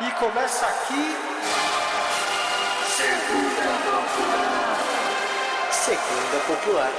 E começa aqui. Segunda Popular. Segunda Popular.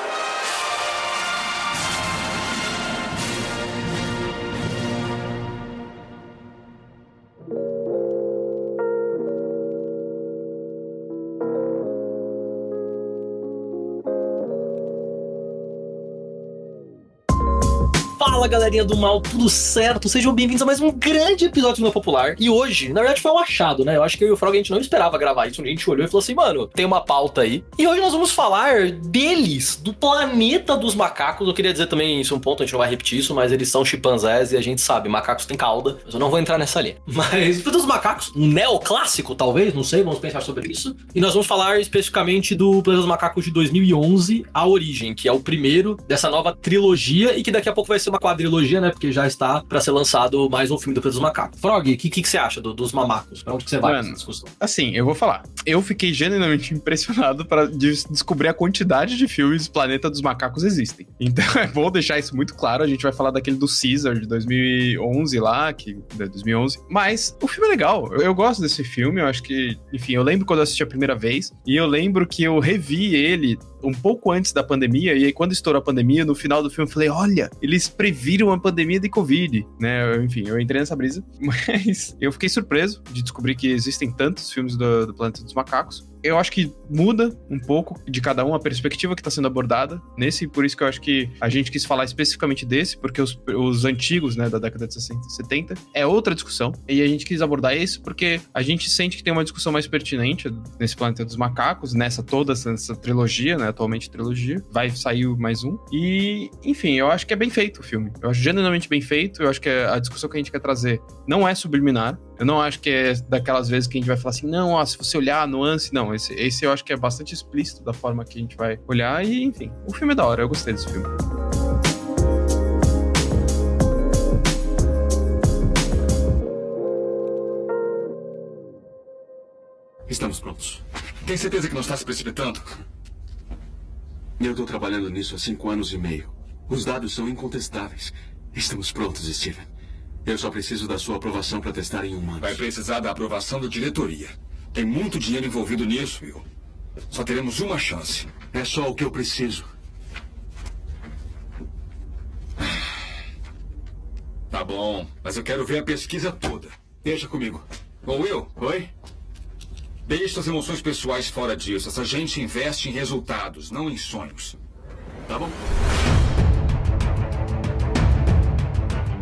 Fala, galerinha do mal, tudo certo? Sejam bem-vindos a mais um grande episódio do Meu Popular. E hoje, na verdade, foi um achado, né? Eu acho que eu e o Frog, a gente não esperava gravar isso. A gente olhou e falou assim, mano, tem uma pauta aí. E hoje nós vamos falar deles, do planeta dos macacos. Eu queria dizer também, isso é um ponto, a gente não vai repetir isso, mas eles são chimpanzés e a gente sabe, macacos têm cauda. Mas eu não vou entrar nessa linha. Mas, dos macacos, um neoclássico, talvez, não sei, vamos pensar sobre isso. E nós vamos falar especificamente do Planeta dos Macacos de 2011, A Origem, que é o primeiro dessa nova trilogia e que daqui a pouco vai ser uma quadrilogia, né? Porque já está pra ser lançado mais um filme do Planeta dos Macacos. Frog, o que você acha dos mamacos? Pra onde que você vai nessa discussão? Assim, eu vou falar. Eu fiquei genuinamente impressionado para descobrir a quantidade de filmes Planeta dos Macacos existem. Então é bom deixar isso muito claro. A gente vai falar daquele do Caesar de 2011 lá, que de 2011. Mas o filme é legal. Eu gosto desse filme. Eu acho que, enfim, eu lembro quando eu assisti a primeira vez. E eu lembro que eu revi ele um pouco antes da pandemia, e aí quando estourou a pandemia, no final do filme eu falei, olha, eles previram a pandemia de Covid, né? Enfim, eu entrei nessa brisa, mas eu fiquei surpreso de descobrir que existem tantos filmes do Planeta dos Macacos. Eu acho que muda um pouco de cada um a perspectiva que está sendo abordada nesse, por isso que eu acho que a gente quis falar especificamente desse, porque os antigos, né, da década de 60 e 70, é outra discussão, e a gente quis abordar esse porque a gente sente que tem uma discussão mais pertinente nesse Planeta dos Macacos, nessa trilogia, né, atualmente trilogia, vai sair mais um, e, enfim, eu acho que é bem feito o filme, eu acho genuinamente bem feito, eu acho que a discussão que a gente quer trazer não é subliminar, eu não acho que é daquelas vezes que a gente vai falar assim, não, ó, se você olhar a nuance, não, esse eu acho que é bastante explícito da forma que a gente vai olhar e, enfim, o filme é da hora, eu gostei desse filme. Estamos prontos. Tem certeza que não está se precipitando? Eu estou trabalhando nisso há 5 anos e meio. Os dados são incontestáveis. Estamos prontos, Steven. Eu só preciso da sua aprovação para testar em humanos. Vai precisar da aprovação da diretoria. Tem muito dinheiro envolvido nisso, Will. Só teremos uma chance. É só o que eu preciso. Tá bom, mas eu quero ver a pesquisa toda. Deixa comigo. Ô, Will, oi? Deixe suas emoções pessoais fora disso. Essa gente investe em resultados, não em sonhos. Tá bom?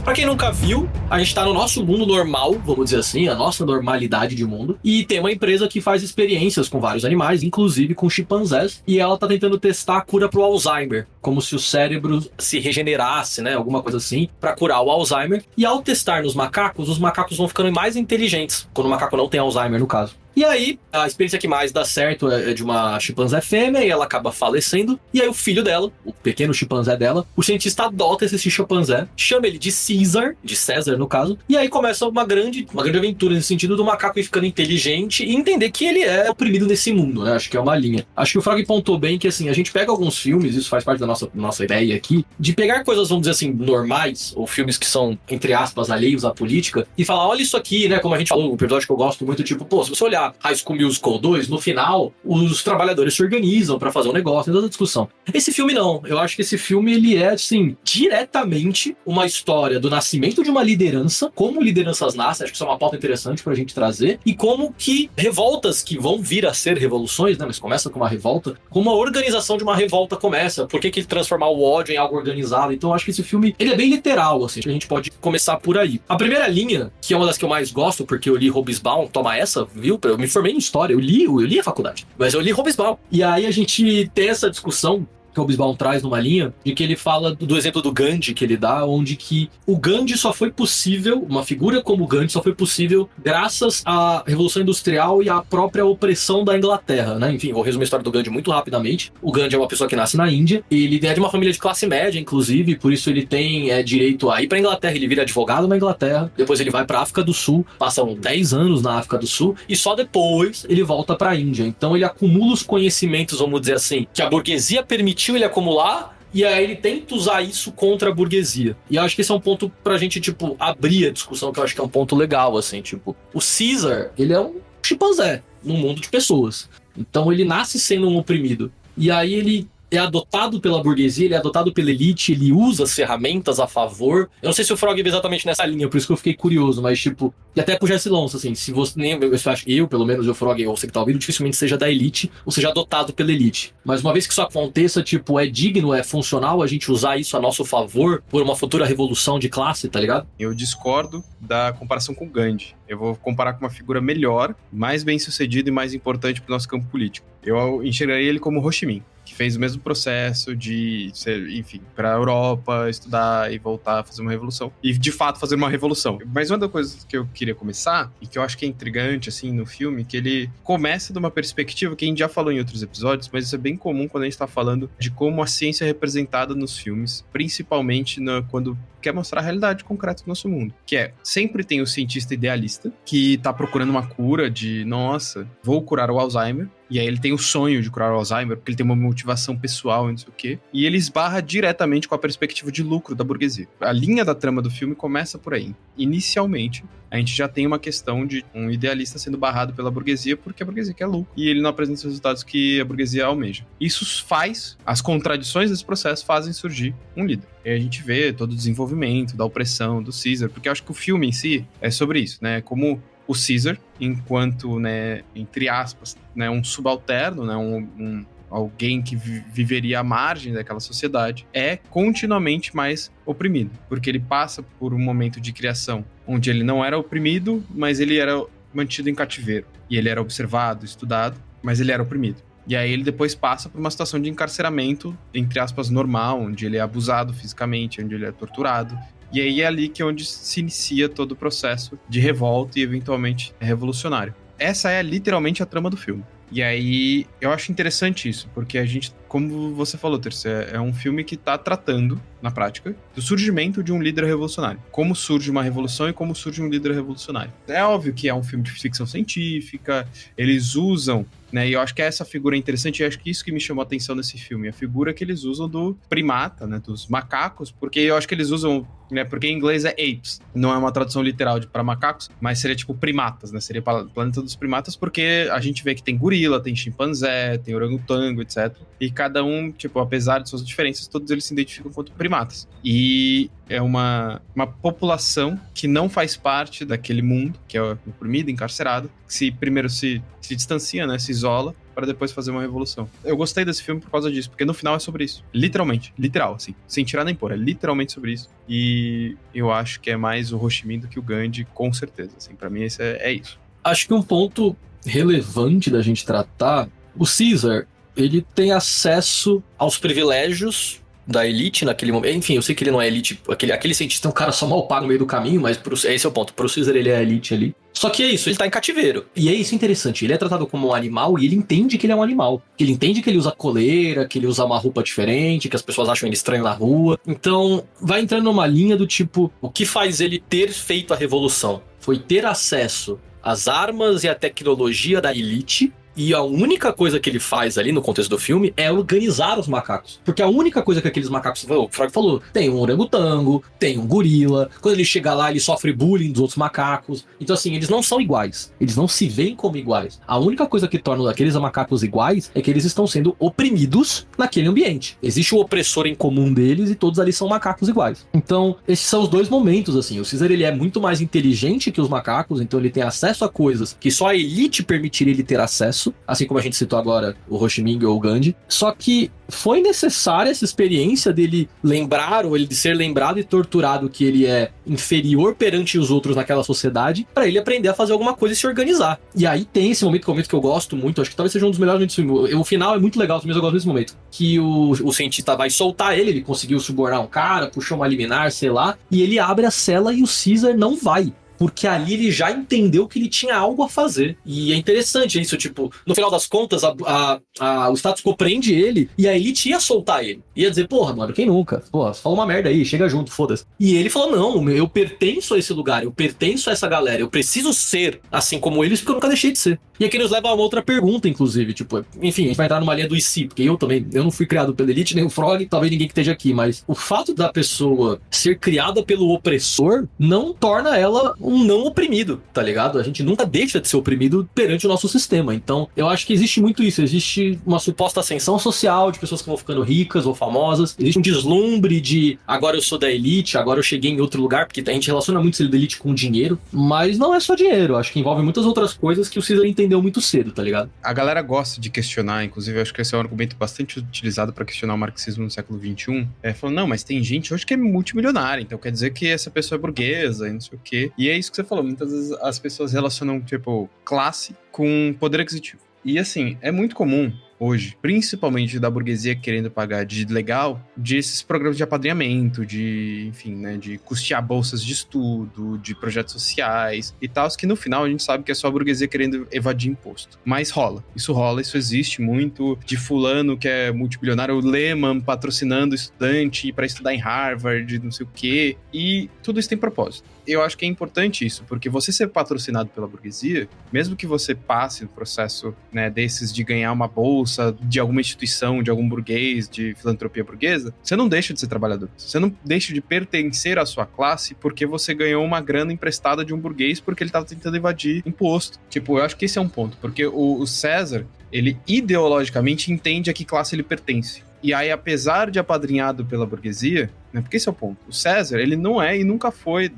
Pra quem nunca viu, a gente tá no nosso mundo normal, vamos dizer assim, a nossa normalidade de mundo, e tem uma empresa que faz experiências com vários animais, inclusive com chimpanzés, e ela tá tentando testar a cura pro Alzheimer, como se o cérebro se regenerasse, né, alguma coisa assim, pra curar o Alzheimer. E ao testar nos macacos, os macacos vão ficando mais inteligentes, quando o macaco não tem Alzheimer, no caso. E aí, a experiência que mais dá certo é de uma chimpanzé fêmea e ela acaba falecendo. E aí o filho dela, o pequeno chimpanzé dela, o cientista adota esse chimpanzé, chama ele de Caesar, de César no caso, e aí começa uma grande aventura nesse sentido do macaco ir ficando inteligente e entender que ele é oprimido nesse mundo, né? Acho que é uma linha. Acho que o Frog pontou bem que, assim, a gente pega alguns filmes, isso faz parte da nossa ideia aqui, de pegar coisas, vamos dizer assim, normais, ou filmes que são, entre aspas, alheios à política, e falar, olha isso aqui, né? Como a gente falou, um episódio que eu gosto muito, tipo, pô, se você olhar High School Musical 2, no final, os trabalhadores se organizam pra fazer um negócio, toda a discussão. Esse filme não. Eu acho que esse filme, ele é, assim, diretamente uma história do nascimento de uma liderança, como lideranças nascem, acho que isso é uma pauta interessante pra gente trazer, e como que revoltas que vão vir a ser revoluções, né, mas começa com uma revolta, como a organização de uma revolta começa, por que transformar o ódio em algo organizado. Então eu acho que esse filme, ele é bem literal, assim, a gente pode começar por aí. A primeira linha, que é uma das que eu mais gosto, porque eu li Hobsbawm, toma essa, viu? Eu me formei em história, eu li a faculdade, mas eu li Hobsbawm. E aí a gente tem essa discussão que o Hobsbawm traz numa linha, de que ele fala do exemplo do Gandhi que ele dá, onde que o Gandhi só foi possível, uma figura como o Gandhi só foi possível graças à Revolução Industrial e à própria opressão da Inglaterra, né? Enfim, vou resumir a história do Gandhi muito rapidamente. O Gandhi é uma pessoa que nasce na Índia, ele é de uma família de classe média, inclusive, por isso ele tem direito a ir pra Inglaterra, ele vira advogado na Inglaterra, depois ele vai pra África do Sul, passam 10 anos na África do Sul, e só depois ele volta pra Índia. Então ele acumula os conhecimentos, vamos dizer assim, que a burguesia permitiu ele acumular, E aí ele tenta usar isso contra a burguesia. E eu acho que esse é um ponto pra gente, tipo, abrir a discussão, que eu acho que é um ponto legal, assim, tipo, o Caesar, ele é um chimpanzé num mundo de pessoas. Então ele nasce sendo um oprimido. E aí ele é adotado pela burguesia, ele é adotado pela elite, ele usa as ferramentas a favor. Eu não sei se o Frog é exatamente nessa linha, por isso que eu fiquei curioso, mas tipo... E até pro Jesse Lonso, assim, se você... Nem, eu acho que eu, pelo menos, o Frog, ou você que tá ouvindo, dificilmente seja da elite, ou seja adotado pela elite. Mas uma vez que isso aconteça, tipo, é digno, é funcional a gente usar isso a nosso favor por uma futura revolução de classe, tá ligado? Eu discordo da comparação com o Gandhi. Eu vou comparar com uma figura melhor, mais bem-sucedida e mais importante pro nosso campo político. Eu enxergaria ele como Ho Chi Minh, que fez o mesmo processo de, enfim, para a Europa, estudar e voltar a fazer uma revolução. E, de fato, fazer uma revolução. Mas uma das coisas que eu queria começar, e que eu acho que é intrigante, assim, no filme, que ele começa de uma perspectiva que a gente já falou em outros episódios, mas isso é bem comum quando a gente tá falando de como a ciência é representada nos filmes, principalmente quando quer mostrar a realidade concreta do nosso mundo. Que é, sempre tem o cientista idealista, que tá procurando uma cura de, nossa, vou curar o Alzheimer. E aí ele tem o sonho de curar o Alzheimer, porque ele tem uma motivação pessoal e não sei o quê. E ele esbarra diretamente com a perspectiva de lucro da burguesia. A linha da trama do filme começa por aí. Inicialmente, a gente já tem uma questão de um idealista sendo barrado pela burguesia, porque a burguesia quer lucro. E ele não apresenta os resultados que a burguesia almeja. Isso faz, as contradições desse processo fazem surgir um líder. E a gente vê todo o desenvolvimento da opressão do Caesar, porque eu acho que o filme em si é sobre isso, né? Como o Caesar, enquanto, né, entre aspas, né, um subalterno, né, alguém que viveria à margem daquela sociedade, é continuamente mais oprimido, porque ele passa por um momento de criação onde ele não era oprimido, mas ele era mantido em cativeiro, e ele era observado, estudado, mas ele era oprimido. E aí ele depois passa por uma situação de encarceramento, entre aspas, normal, onde ele é abusado fisicamente, onde ele é torturado. E aí é ali que é onde se inicia todo o processo de revolta e, eventualmente, revolucionário. Essa é literalmente a trama do filme. E aí eu acho interessante isso, porque a gente, como você falou, Terce, é um filme que tá tratando, na prática, do surgimento de um líder revolucionário. Como surge uma revolução e como surge um líder revolucionário. É óbvio que é um filme de ficção científica, eles usam, né, e eu acho que essa figura é interessante, e acho que isso que me chamou a atenção nesse filme, a figura que eles usam do primata, né, dos macacos, porque eu acho que eles usam, né, porque em inglês é apes, não é uma tradução literal para macacos, mas seria tipo primatas, né, seria planeta dos primatas, porque a gente vê que tem gorila, tem chimpanzé, tem orangotango, etc. E cada um, tipo, apesar de suas diferenças, todos eles se identificam quanto primatas. E é uma população que não faz parte daquele mundo, que é oprimido, encarcerado, que primeiro se distancia, né, se isola, para depois fazer uma revolução. Eu gostei desse filme por causa disso, porque no final é sobre isso. Literalmente, literal, assim, sem tirar nem pôr, é literalmente sobre isso. E eu acho que é mais o Ho Chi Minh do que o Gandhi, com certeza, assim, pra mim esse é isso. Acho que um ponto relevante da gente tratar, o Caesar, ele tem acesso aos privilégios da elite naquele momento. Enfim, eu sei que ele não é elite, aquele cientista é um cara só mal pago no meio do caminho, mas esse é o ponto. Pro Caesar ele é a elite ali. Só que é isso, ele tá em cativeiro. E é isso interessante, ele é tratado como um animal e ele entende que ele é um animal. Ele entende que ele usa coleira, que ele usa uma roupa diferente, que as pessoas acham ele estranho na rua. Então, vai entrando numa linha do tipo, o que faz ele ter feito a revolução? Foi ter acesso às armas e à tecnologia da elite. E a única coisa que ele faz ali no contexto do filme é organizar os macacos. Porque a única coisa que aqueles macacos... O Frog falou, tem um orangotango, tem um gorila. Quando ele chega lá, ele sofre bullying dos outros macacos. Então assim, eles não são iguais. Eles não se veem como iguais. A única coisa que torna aqueles macacos iguais é que eles estão sendo oprimidos naquele ambiente. Existe o opressor em comum deles e todos ali são macacos iguais. Então, esses são os dois momentos, assim. O Caesar, ele é muito mais inteligente que os macacos, então ele tem acesso a coisas que só a elite permitiria ele ter acesso. Assim como a gente citou agora o Ho Chi Minh ou o Gandhi. Só que foi necessária essa experiência dele lembrar, ou ele de ser lembrado e torturado que ele é inferior perante os outros naquela sociedade, para ele aprender a fazer alguma coisa e se organizar. E aí tem esse momento que eu gosto muito, acho que talvez seja um dos melhores momentos do filme. O final é muito legal, mas eu gosto desse momento. Que o cientista vai soltar ele conseguiu subornar um cara, puxou uma liminar, sei lá, e ele abre a cela e o Caesar não vai. Porque ali ele já entendeu que ele tinha algo a fazer. E é interessante isso, tipo, no final das contas, o status quo prende ele e a elite ia soltar ele. Ia dizer, porra, mano, quem nunca? Porra, fala uma merda aí, chega junto, foda-se. E ele falou, não, eu pertenço a esse lugar, eu pertenço a essa galera, eu preciso ser assim como eles porque eu nunca deixei de ser. E aqui nos leva a uma outra pergunta, inclusive, tipo, enfim, a gente vai entrar numa linha do IC, porque eu não fui criado pela elite, nem o Frog, talvez ninguém que esteja aqui, mas o fato da pessoa ser criada pelo opressor não torna ela um não oprimido, tá ligado? A gente nunca deixa de ser oprimido perante o nosso sistema. Então, eu acho que existe muito isso, existe uma suposta ascensão social de pessoas que vão ficando ricas ou famosas, existe um deslumbre de agora eu sou da elite, agora eu cheguei em outro lugar, porque a gente relaciona muito ser da elite com dinheiro, mas não é só dinheiro, acho que envolve muitas outras coisas que o Caesar entendeu muito cedo, tá ligado? A galera gosta de questionar, inclusive eu acho que esse é um argumento bastante utilizado para questionar o marxismo no século XXI, falando, não, mas tem gente hoje que é multimilionária, então quer dizer que essa pessoa é burguesa e não sei o quê. E é isso que você falou, muitas vezes as pessoas relacionam, tipo, classe com poder aquisitivo. E assim, é muito comum hoje, principalmente da burguesia querendo pagar de legal, de esses programas de apadrinhamento, de, enfim, né, de custear bolsas de estudo, de projetos sociais e tal, que no final a gente sabe que é só a burguesia querendo evadir imposto. Mas rola, isso existe muito, de fulano que é multibilionário, o Lehman patrocinando estudante para estudar em Harvard, não sei o quê, e tudo isso tem propósito. Eu acho que é importante isso, porque você ser patrocinado pela burguesia, mesmo que você passe no processo, né, desses de ganhar uma bolsa de alguma instituição, de algum burguês, de filantropia burguesa, você não deixa de ser trabalhador. Você não deixa de pertencer à sua classe porque você ganhou uma grana emprestada de um burguês porque ele estava tentando evadir imposto. Tipo, eu acho que esse é um ponto, porque o César, ele ideologicamente entende a que classe ele pertence. E aí, apesar de apadrinhado pela burguesia, né, porque esse é o ponto, o César, ele não é e nunca foi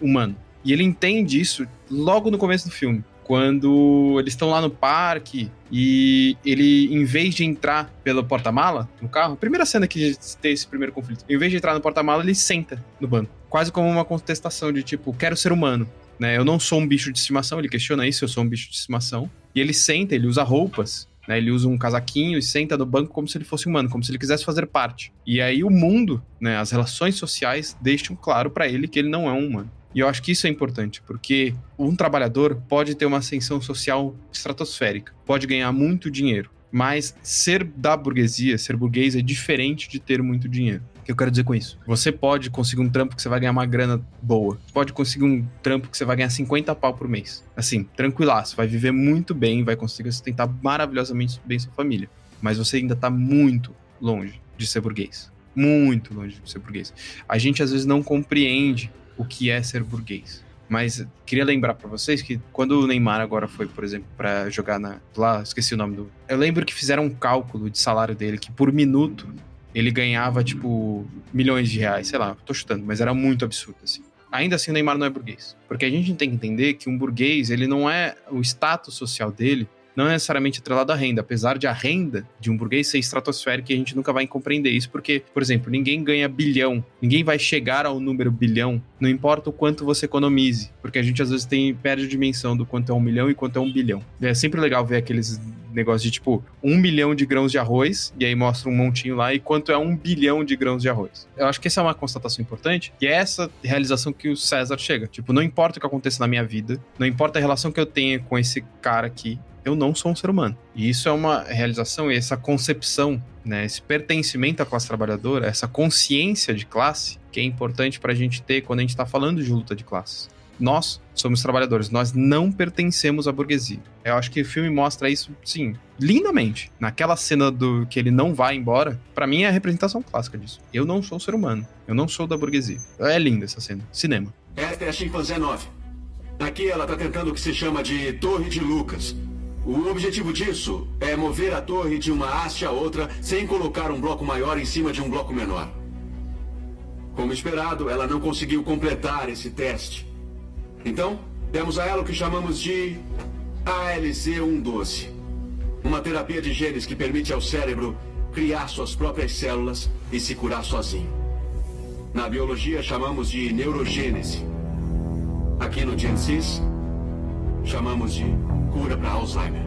humano. E ele entende isso logo no começo do filme, quando eles estão lá no parque e ele, em vez de entrar pelo porta-mala, no carro, primeira cena que tem esse primeiro conflito, em vez de entrar no porta-mala, ele senta no banco, quase como uma contestação de tipo, quero ser humano, né? Eu não sou um bicho de estimação, ele questiona isso, eu sou um bicho de estimação, e ele senta, ele usa roupas, né, ele usa um casaquinho e senta no banco como se ele fosse humano, como se ele quisesse fazer parte. E aí o mundo, né, as relações sociais deixam claro pra ele que ele não é um humano. E eu acho que isso é importante, porque um trabalhador pode ter uma ascensão social estratosférica, pode ganhar muito dinheiro, mas ser da burguesia, ser burguês é diferente de ter muito dinheiro. O que eu quero dizer com isso? Você pode conseguir um trampo que você vai ganhar uma grana boa. Pode conseguir um trampo que você vai ganhar 50 pau por mês. Assim, tranquilaço, vai viver muito bem, vai conseguir sustentar maravilhosamente bem sua família. Mas você ainda tá muito longe de ser burguês. Muito longe de ser burguês. A gente às vezes não compreende o que é ser burguês. Mas queria lembrar pra vocês que quando o Neymar agora foi, por exemplo, pra jogar lá, esqueci o nome do... Eu lembro que fizeram um cálculo de salário dele, que por minuto ele ganhava, tipo, milhões de reais, sei lá, tô chutando, mas era muito absurdo, assim. Ainda assim, o Neymar não é burguês. Porque a gente tem que entender que um burguês, ele não é... O status social dele não é necessariamente atrelado à renda, apesar de a renda de um burguês ser estratosférica, e a gente nunca vai compreender isso, porque, por exemplo, ninguém ganha bilhão, ninguém vai chegar ao número bilhão, não importa o quanto você economize, porque a gente às vezes perde a dimensão do quanto é 1 milhão e quanto é 1 bilhão. É sempre legal ver aqueles negócios de tipo 1 milhão de grãos de arroz, e aí mostra um montinho lá, e quanto é 1 bilhão de grãos de arroz. Eu acho que essa é uma constatação importante, e é essa realização que o César chega. Tipo, não importa o que aconteça na minha vida, não importa a relação que eu tenha com esse cara aqui, eu não sou um ser humano. E isso é uma realização, e essa concepção, né, esse pertencimento à classe trabalhadora, essa consciência de classe, que é importante pra gente ter quando a gente tá falando de luta de classes. Nós somos trabalhadores, nós não pertencemos à burguesia. Eu acho que o filme mostra isso, sim, lindamente. Naquela cena do que ele não vai embora, pra mim é a representação clássica disso. Eu não sou um ser humano, eu não sou da burguesia. É linda essa cena, cinema. Esta é a Chimpanzé 9. Aqui ela tá tentando o que se chama de Torre de Lucas. O objetivo disso é mover a torre de uma haste a outra sem colocar um bloco maior em cima de um bloco menor. Como esperado, ela não conseguiu completar esse teste. Então, demos a ela o que chamamos de ALZ-112. Uma terapia de genes que permite ao cérebro criar suas próprias células e se curar sozinho. Na biologia, chamamos de neurogênese. Aqui no GenSys, chamamos de cura para Alzheimer.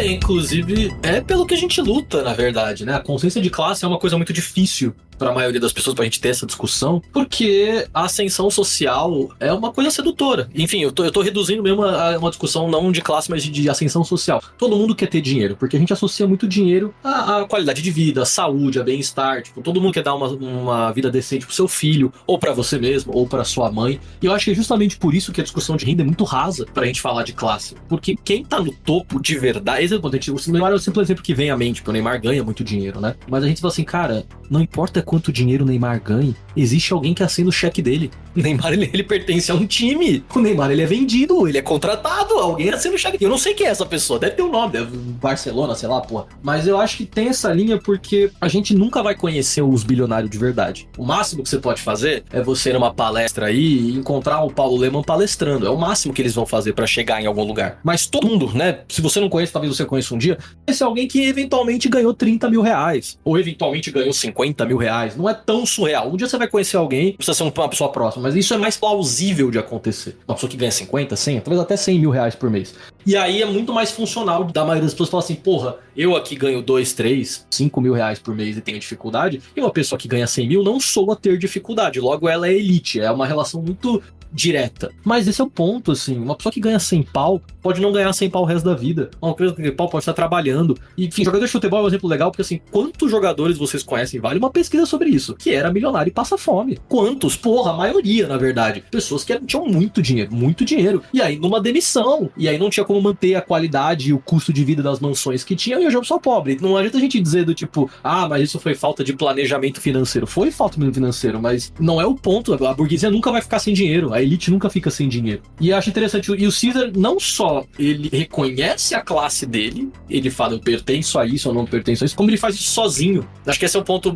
Inclusive, é pelo que a gente luta, na verdade, né? A consciência de classe é uma coisa muito difícil pra maioria das pessoas, pra gente ter essa discussão, porque a ascensão social é uma coisa sedutora. Enfim, eu tô reduzindo mesmo a uma discussão não de classe, mas de ascensão social. Todo mundo quer ter dinheiro, porque a gente associa muito dinheiro à qualidade de vida, à saúde, a bem-estar. Tipo, todo mundo quer dar uma vida decente pro seu filho, ou pra você mesmo, ou pra sua mãe. E eu acho que é justamente por isso que a discussão de renda é muito rasa pra gente falar de classe. Porque quem tá no topo de verdade... Esse é o Neymar é o simples exemplo que vem à mente, porque o Neymar ganha muito dinheiro, né? Mas a gente fala assim, cara, não importa quanto dinheiro o Neymar ganhe, existe alguém que assina o cheque dele. O Neymar, ele pertence a um time. O Neymar, ele é vendido, ele é contratado, alguém assina o cheque. Eu não sei quem é essa pessoa, deve ter um nome, deve Barcelona, sei lá, porra. Mas eu acho que tem essa linha porque a gente nunca vai conhecer os bilionários de verdade. O máximo que você pode fazer é você ir numa palestra aí e encontrar o Paulo Lemann palestrando. É o máximo que eles vão fazer pra chegar em algum lugar. Mas todo mundo, né? Se você não conhece, talvez você conheça um dia, esse é alguém que eventualmente ganhou 30 mil reais. Ou eventualmente ganhou 50 mil reais. Não é tão surreal. Um dia você vai conhecer alguém, precisa ser uma pessoa próxima, mas isso é mais plausível de acontecer. Uma pessoa que ganha 50, 100, talvez até 100 mil reais por mês. E aí é muito mais funcional da maioria das pessoas falar assim, porra, eu aqui ganho 2, 3, 5 mil reais por mês e tenho dificuldade, e uma pessoa que ganha 100 mil não soa ter dificuldade. Logo, ela é elite. É uma relação muito direta. Mas esse é o ponto, assim. Uma pessoa que ganha 100 pau pode não ganhar 100 pau o resto da vida. Uma pessoa que ganha pau pode estar trabalhando. E, enfim, jogador de futebol é um exemplo legal, porque, assim, quantos jogadores vocês conhecem? Vale uma pesquisa sobre isso. Que era milionário e passa fome. Quantos? Porra, a maioria, na verdade. Pessoas que tinham muito dinheiro, muito dinheiro. E aí, numa demissão. E aí, não tinha como manter a qualidade e o custo de vida das mansões que tinham, e hoje é uma pessoa pobre. Não adianta a gente dizer do tipo, ah, mas isso foi falta de planejamento financeiro. Foi falta de planejamento financeiro, mas não é o ponto. A burguesia nunca vai ficar sem dinheiro. A elite nunca fica sem dinheiro. E eu acho interessante, e o Caesar não só ele reconhece a classe dele, ele fala, eu pertenço a isso, eu não pertenço a isso, como ele faz isso sozinho. Acho que esse é o ponto,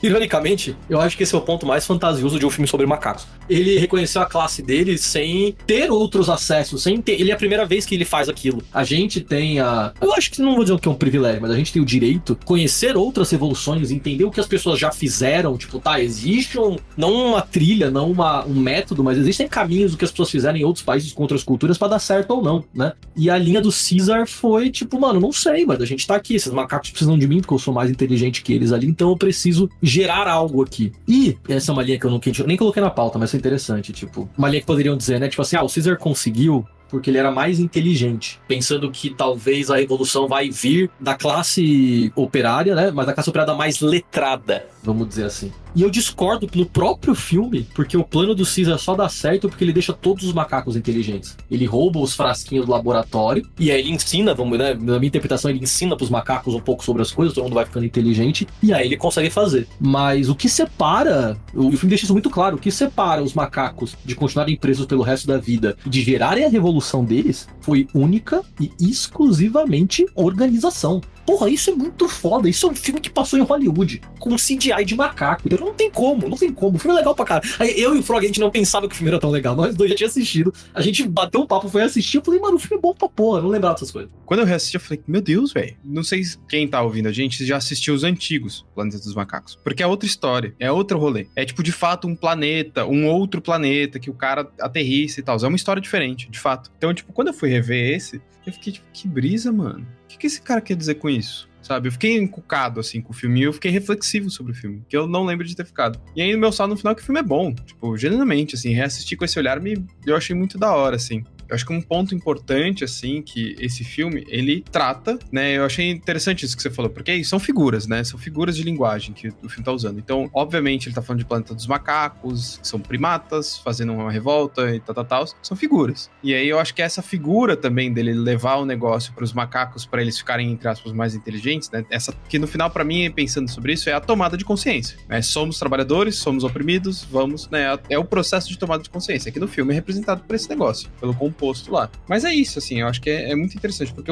ironicamente, eu acho que esse é o ponto mais fantasioso de um filme sobre macacos. Ele reconheceu a classe dele sem ter outros acessos, sem ter, ele é a primeira vez que ele faz aquilo. A gente tem eu acho que não vou dizer que é um privilégio, mas a gente tem o direito de conhecer outras revoluções, entender o que as pessoas já fizeram, tipo, tá, existe não uma trilha, não um método, mas existem caminhos do que as pessoas fizeram em outros países com outras culturas pra dar certo ou não, né? E a linha do Caesar foi tipo, mano, não sei, mas a gente tá aqui, esses macacos precisam de mim porque eu sou mais inteligente que eles ali, então eu preciso gerar algo aqui. E essa é uma linha que eu nem coloquei na pauta, mas é interessante, tipo, uma linha que poderiam dizer, né? Tipo assim, o Caesar conseguiu porque ele era mais inteligente, pensando que talvez a revolução vai vir da classe operária, né? Mas da classe operária mais letrada, vamos dizer assim. E eu discordo no próprio filme, porque o plano do Caesar só dá certo porque ele deixa todos os macacos inteligentes. Ele rouba os frasquinhos do laboratório, e aí ele ensina, né? Na minha interpretação, ele ensina pros macacos um pouco sobre as coisas, todo mundo vai ficando inteligente, e aí ele consegue fazer. Mas o que separa, o filme deixa isso muito claro, o que separa os macacos de continuarem presos pelo resto da vida, de gerarem a revolução deles, foi única e exclusivamente organização. Porra, isso é muito foda. Isso é um filme que passou em Hollywood com CGI de macaco. Então não tem como. O filme é legal pra caralho. Aí eu e o Frog, a gente não pensava que o filme era tão legal. Nós dois já tínhamos assistido. A gente bateu um papo, foi assistir. Eu falei, mano, o filme é bom pra porra. Eu não lembrava dessas coisas. Quando eu reassisti, eu falei, meu Deus, velho. Não sei quem tá ouvindo a gente já assistiu os antigos Planeta dos Macacos. Porque é outra história. É outro rolê. É tipo, de fato, um planeta, um outro planeta que o cara aterrissa e tal. É uma história diferente, de fato. Então, tipo, quando eu fui rever esse, eu fiquei tipo, que brisa, mano. O que esse cara quer dizer com isso? Sabe? Eu fiquei encucado, assim, com o filme. E eu fiquei reflexivo sobre o filme. Que eu não lembro de ter ficado. E aí, no meu saldo, no final, que o filme é bom. Tipo, genuinamente, assim, reassistir com esse olhar, eu achei muito da hora, assim. Eu acho que um ponto importante, assim, que esse filme, ele trata, né? Eu achei interessante isso que você falou, porque são figuras, né? São figuras de linguagem que o filme tá usando. Então, obviamente, ele tá falando de Planeta dos Macacos, que são primatas, fazendo uma revolta e tal. São figuras. E aí, eu acho que essa figura também dele levar o negócio pros macacos, pra eles ficarem, entre aspas, mais inteligentes, né? Essa que, no final, pra mim, pensando sobre isso, é a tomada de consciência, né? Somos trabalhadores, somos oprimidos, vamos, né? É o processo de tomada de consciência. Aqui no filme é representado por esse negócio, pelo composto lá. Mas é isso, assim, eu acho que é muito interessante, porque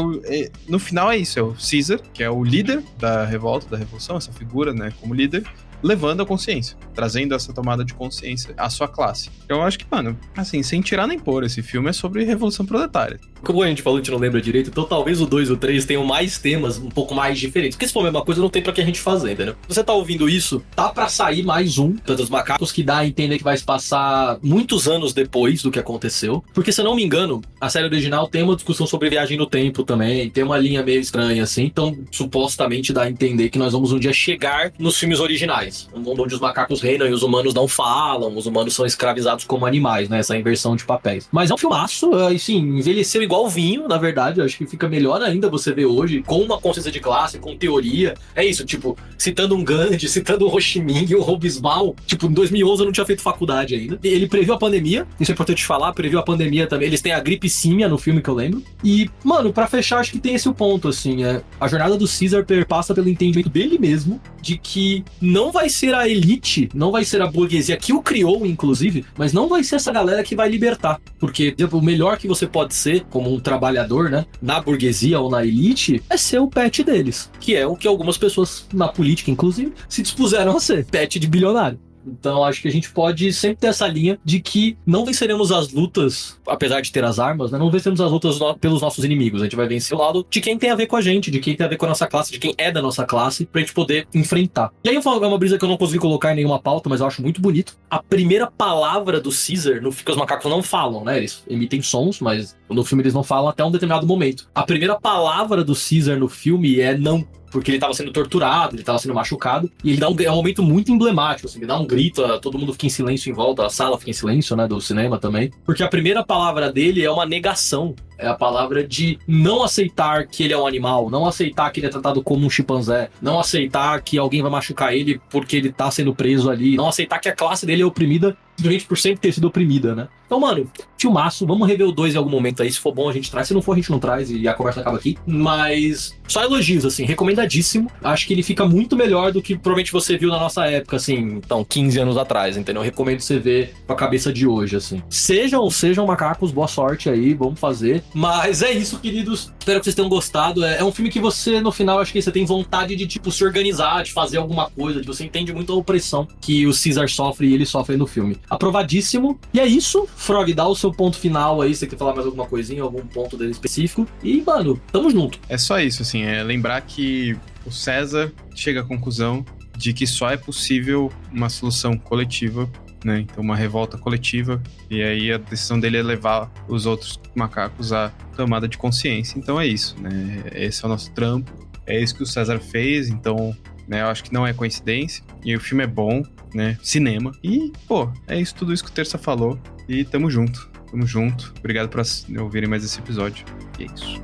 no final é isso, é o Caesar, que é o líder da revolta, da revolução, essa figura, né, como líder, levando a consciência, trazendo essa tomada de consciência à sua classe. Então eu acho que, mano, assim, sem tirar nem pôr, esse filme é sobre revolução proletária. Como a gente falou, a gente não lembra direito, então talvez o 2 e o 3 tenham mais temas um pouco mais diferentes. Porque se for a mesma coisa, não tem pra que a gente fazer, entendeu? Se você tá ouvindo isso, tá pra sair mais um dos macacos que dá a entender que vai se passar muitos anos depois do que aconteceu. Porque, se eu não me engano, a série original tem uma discussão sobre viagem no tempo também, tem uma linha meio estranha assim, então supostamente dá a entender que nós vamos um dia chegar nos filmes originais, um mundo onde os macacos reinam e os humanos não falam, os humanos são escravizados como animais, né? Essa inversão de papéis. Mas é um filmaço, assim, envelheceu igual vinho, na verdade, eu acho que fica melhor ainda você ver hoje, com uma consciência de classe, com teoria. É isso, tipo, citando um Gandhi, citando um Ho Chi Minh, um Robismal. Tipo, em 2011 eu não tinha feito faculdade ainda. Ele previu a pandemia, isso é importante falar, previu a pandemia também. Eles têm a gripe símia no filme que eu lembro. E, mano, pra fechar, acho que tem esse ponto, assim, a jornada do Caesar perpassa pelo entendimento dele mesmo, de que não vai ser a elite, não vai ser a burguesia que o criou, inclusive, mas não vai ser essa galera que vai libertar. Porque o melhor que você pode ser, como um trabalhador, né, na burguesia ou na elite, é ser o pet deles. Que é o que algumas pessoas, na política inclusive, se dispuseram a ser. Pet de bilionário. Então acho que a gente pode sempre ter essa linha de que não venceremos as lutas, apesar de ter as armas, né? Não venceremos as lutas pelos nossos inimigos. A gente vai vencer o lado de quem tem a ver com a gente, de quem tem a ver com a nossa classe, de quem é da nossa classe, pra gente poder enfrentar. E aí eu falo, é uma brisa que eu não consegui colocar em nenhuma pauta, mas eu acho muito bonito. A primeira palavra do Caesar, no que os macacos não falam, né? Eles emitem sons, mas no filme eles não falam até um determinado momento. A primeira palavra do Caesar no filme é não. Porque ele tava sendo torturado, ele tava sendo machucado. E ele dá é um momento muito emblemático, assim. Ele dá um grito, todo mundo fica em silêncio em volta, a sala fica em silêncio, né, do cinema também. Porque a primeira palavra dele é uma negação. É a palavra de não aceitar que ele é um animal, não aceitar que ele é tratado como um chimpanzé, não aceitar que alguém vai machucar ele porque ele tá sendo preso ali, não aceitar que a classe dele é oprimida simplesmente por sempre ter sido oprimida, né? Então, mano, filmaço, vamos rever o 2 em algum momento aí, se for bom a gente traz, se não for a gente não traz e a conversa acaba aqui, mas só elogios, assim, recomendadíssimo, acho que ele fica muito melhor do que provavelmente você viu na nossa época, assim, então, 15 anos atrás, entendeu? Eu recomendo você ver com a cabeça de hoje, assim. Sejam macacos, boa sorte aí, vamos fazer, mas é isso, queridos, espero que vocês tenham gostado, é um filme que você, no final, acho que você tem vontade de, tipo, se organizar, de fazer alguma coisa, de você entende muito a opressão que o Caesar sofre e ele sofre no filme. Aprovadíssimo. E é isso. Frog, dá o seu ponto final aí. Se você quer falar mais alguma coisinha, algum ponto dele específico. E, mano, tamo junto. É só isso, assim. É lembrar que o César chega à conclusão de que só é possível uma solução coletiva, né? Então, uma revolta coletiva. E aí a decisão dele é levar os outros macacos à tomada de consciência. Então é isso, né? Esse é o nosso trampo. É isso que o César fez. Então, né, eu acho que não é coincidência. E o filme é bom, né? Cinema. E, pô, é isso, tudo isso que o Terça falou. E tamo junto. Tamo junto. Obrigado por ouvirem mais esse episódio. E é isso.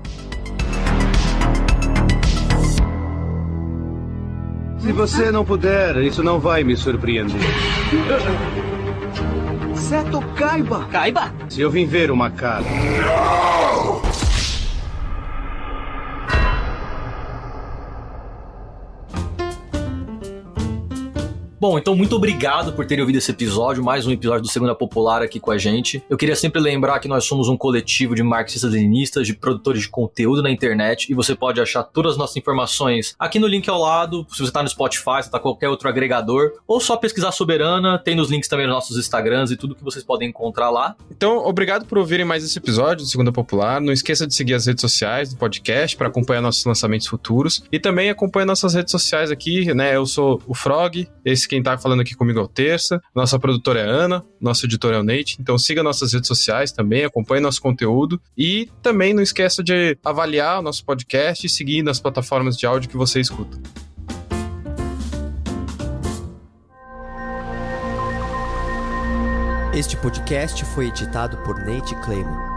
Se você não puder, isso não vai me surpreender. Seto Kaiba! Kaiba? Se eu vim ver uma cara. Bom, então muito obrigado por terem ouvido esse episódio, mais um episódio do Segunda Popular aqui com a gente. Eu queria sempre lembrar que nós somos um coletivo de marxistas-leninistas, de produtores de conteúdo na internet, e você pode achar todas as nossas informações aqui no link ao lado, se você tá no Spotify, se tá qualquer outro agregador, ou só pesquisar Soberana, tem nos links também nos nossos Instagrams e tudo que vocês podem encontrar lá. Então, obrigado por ouvirem mais esse episódio do Segunda Popular. Não esqueça de seguir as redes sociais do podcast para acompanhar nossos lançamentos futuros, e também acompanha nossas redes sociais aqui, né? Eu sou o Frog, quem tá falando aqui comigo é o Terça, nossa produtora é a Ana, nosso editor é o Nate, então siga nossas redes sociais também, acompanhe nosso conteúdo e também não esqueça de avaliar o nosso podcast e seguir nas plataformas de áudio que você escuta. Este podcast foi editado por Nate Clayman.